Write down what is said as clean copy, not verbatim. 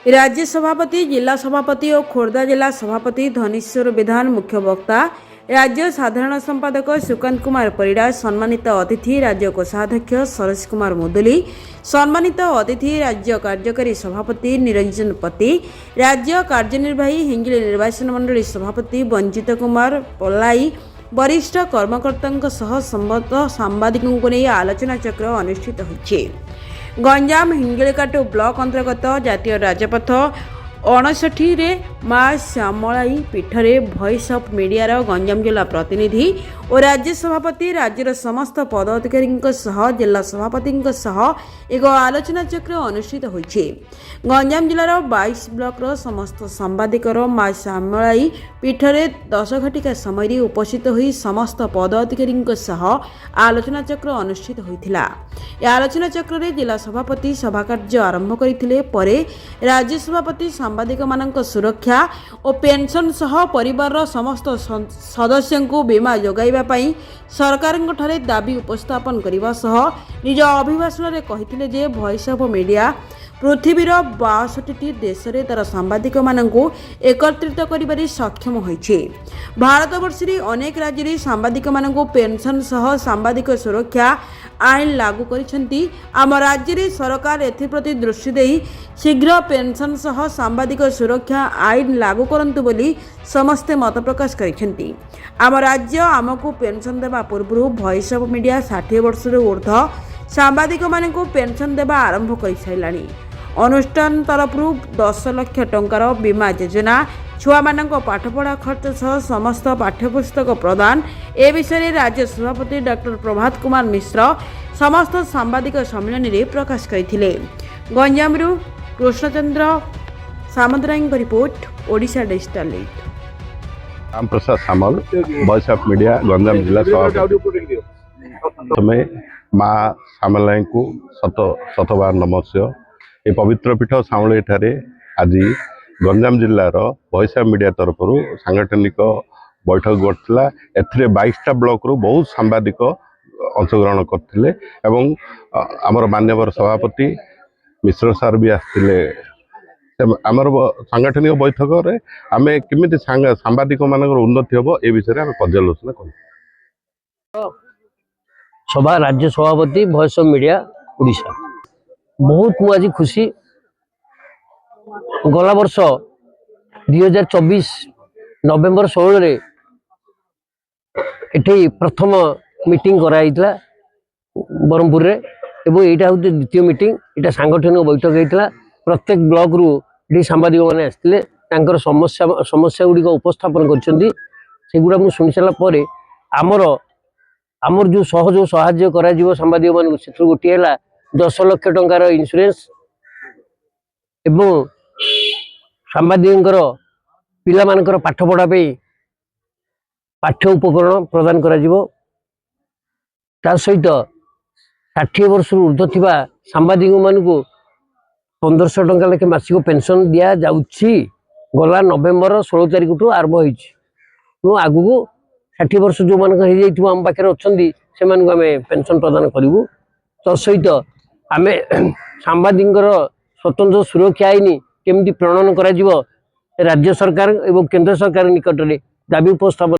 राज्य सभापति, जिला सभापति और खोर्धा जिला सभापति धनेश्वर विधान मुख्य वक्ता, राज्य साधारण संपादक सुकांत कुमार परिड़ा, सम्मानित अतिथि राज्य कोषाध्यक्ष सरोज कुमार मुदुली, सम्मानित अतिथि राज्य कार्यकारी सभापति निरंजन पति, राज्य कार्यनिर्वाही हिंगिली निर्वाचन मंडली सभापति वंचित कुमार पल्लाई, वरिष्ठ कर्मकर्ता सह संबद्ध सांबादिकों को नहीं आलोचना चक्र अनुष्ठित होइछे। गंजाम हिंगिलीकाटु ब्लॉक अंतर्गत जातीय राजपथ 59 रे माँ श्यामलाई पीठरे वॉइस ऑफ मीडिया गंजाम जिला प्रतिनिधि और राज्य सभापति राज्यर समस्त पदाधिकारी जिला सभापति एक आलोचना चक्र अनुष्ठित होइछे। गंजाम जिलार 22 ब्लॉक समस्त सांबादिकर माँ श्यामलाई पीठरे 10 घटिका समय उपस्थित होई समस्त पदाधिकारी आलोचना चक्र अनुष्ठित होइथिला। यह आलोचना चक्र रे जिला सभापति सभा कार्य आरंभ करथिले। परे राज्य सभापति सांबादिक मानक सुरक्षा और पेंशन सह परिवार समस्त सदस्यों को बीमा जोगाइबा पई सरकार ठारे दाबी उपस्थापन करने सह निज अभिभाषण में कहिथिले जे वॉइस ऑफ मीडिया पृथ्वीर 62टी देश में तार सांबादिक मानक एकत्रित करिबारे सक्षम होइछे। भारतवर्ष अनेक राज्य में सांबादिक मानक पेंशन सह सांबादिक सुरक्षा आईन लागू करिसेंती। आम राज्य में सरकार एप्रति दृष्टि देई शीघ्र पेंशन सह सांबादिक सुरक्षा आईन लागू करंतु बोली समस्ते मत प्रकाश करिसेंती। आम राज्य आमको पेंशन देवा पूर्व वॉइस ऑफ मीडिया 60 वर्ष ऊर्ध सांबादिक मानक पेंशन देवा आरंभ कर साराणी। अनुष्ठान तरफ 10 लाख टंकार बीमा योजना, छुआ मानक पाठपढ़ा खर्च सह समस्त पाठ्यपुस्तक प्रदान ए विषय राज्य सभापति डॉक्टर प्रभात कुमार मिश्र समस्त सांबादिक सम्मेलन में प्रकाश करथिले। गंजामरू Krishnachandra Samantaray report, Odisha digital lead. Ram Prasad Samal, voice of media Ganjam जिला सभापति। तुम्हें माँ श्यामलाई को शतबार नमस्कार। ये पवित्र पीठ श्यामलाई ठारे आज गंजाम जिलार वॉइस ऑफ मीडिया तरफ सांगठनिक बैठक करथिला। एथिरे 22टा ब्लॉक रु बहुत सांबादिक अंशग्रहण करथिले एवं आमर मान्यवर सभापति मिश्र सार भी आसथिले। आमर सांगठनिक बैठक रे आमे किमिति सांबादिक मानकर उन्नति होबो ए विषय रे आमे पर्यालोचना करू। सभा राज्य सभापति वॉइस ऑफ मीडिया ओडिशा बहुत मुझे खुशी। गला वर्ष 2024 नवेम्बर 16 रे एठी प्रथम मीटिंग कराइतला बरमपुर रे एवं एटा होते द्वितीय मीटिंग। एटा सांगठनिक बैठक हेतला। प्रत्येक ब्लॉक रु एठी सांबादिक माने आस्थिले तांकर समस्या गुडी को उपस्थापन करछन्ती। सेगुडा मु सुनि साला परे आमर जो सहयोग सहाय्य करा जीवो सांबादिक मान सेथु गोटी हैला 10 लाख टंकार इंश्योरेंस एवं सांबादिकर पिला मानकर पाठ पढ़ा पे पाठ्य उपकरण प्रदान करा जीवो। ता सहित 60 वर्ष ऊर्ध्व थिबा सांबादिक मानकु 1500 टंका लेखे मासिक पेंशन दिया जाउछि। गला नवेम्बर 16 तारिख टू आरंभ होइछि। नो आगु 60 वर्ष जो मानक हे जाइथिबो हम पाखरे अछंदी से मानकु हमें पेंशन प्रदान करिवु। तो सहित आमे सांबादिकर स्वतंत्र सुरक्षा आईन केमती प्रणयन करा जीवो राज्य सरकार एवं केंद्र सरकार निकट में दाबी उपस्थापन